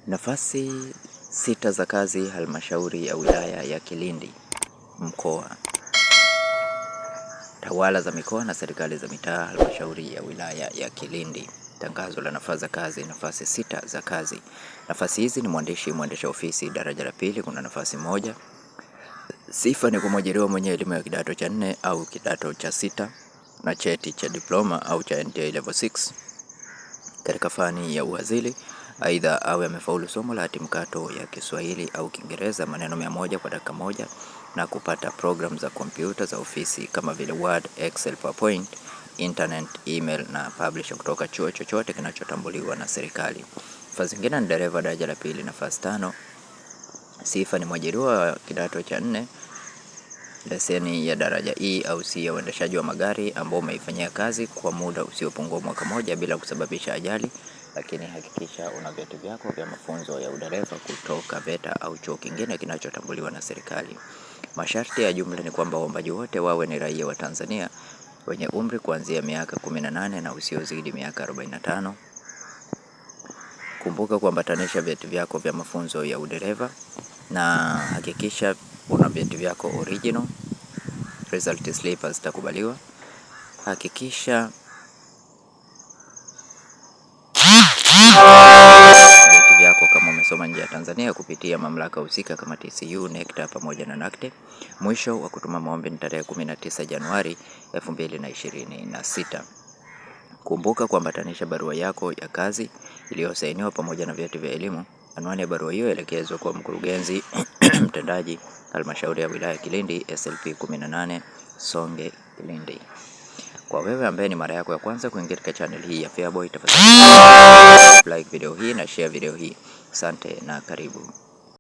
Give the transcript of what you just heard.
Nafasi 6 za kazi halmashauri ya wilaya ya Kilindi mkoa. Tawala za mikoa na serikali za mitaa halmashauri ya wilaya ya Kilindi. Tangazo la nafasi za kazi, nafasi 6 za kazi. Nafasi hizi ni mwendesha ofisi daraja la pili, kuna nafasi moja. Sifa ni kumwajiriwa mwenye elimu ya kidato cha 4 au kidato cha 6 na cheti cha diploma au cha NTA level 6 katika fani ya uhazili. Aidha awe amefaulu somo la hati mkato ya Kiswahili au Kiingereza maneno 100 kwa dakika moja na kupata program za kompyuta za ofisi kama vile Word, Excel, PowerPoint, internet, email na publisher kutoka chuo chochote kinachotambuliwa na serikali. Nafasi zingine ni dereva daraja la pili, nafasi 5. Sifa ni mwajiriwa wa kidato cha 4, leseni ya daraja E au C ya uendeshaji wa magari ambao umeifanyia kazi kwa muda usiopungua mwaka moja bila kusababisha ajali, lakini hakikisha una vyeti vyako vya mafunzo ya udereva kutoka VETA au chuo kingine kinachotambuliwa na serikali. Masharti ya jumla ni kwamba waombaji wote wawe ni raia wa Tanzania wenye umri kuanzia miaka 18 na usiozidi miaka 45. Kumbuka kuambatanisha vyeti vyako vya mafunzo ya udereva na hakikisha una vyeti vyako original. Result slip zitakubaliwa. Hakikisha vyeti vyako kama umesoma nje ya Tanzania kupitia mamlaka husika kama TCU, NECTA pamoja na NACTE. Mwisho wa kutuma maombi ni tarehe 19 Januari 2026. Kumbuka kuambatanisha barua yako ya kazi iliyosainiwa pamoja na vyeti vya elimu. Anwani ya barua hiyo elekezwa kwa mkurugenzi mtendaji halmashauri ya wilaya Kilindi, SLP 18 Songe Kilindi. Kwa wewe ambaye ni mara yako ya kwanza kuingia katika channel hii ya Feaboy, tafadhali like video hii na share video hii. Asante na karibu.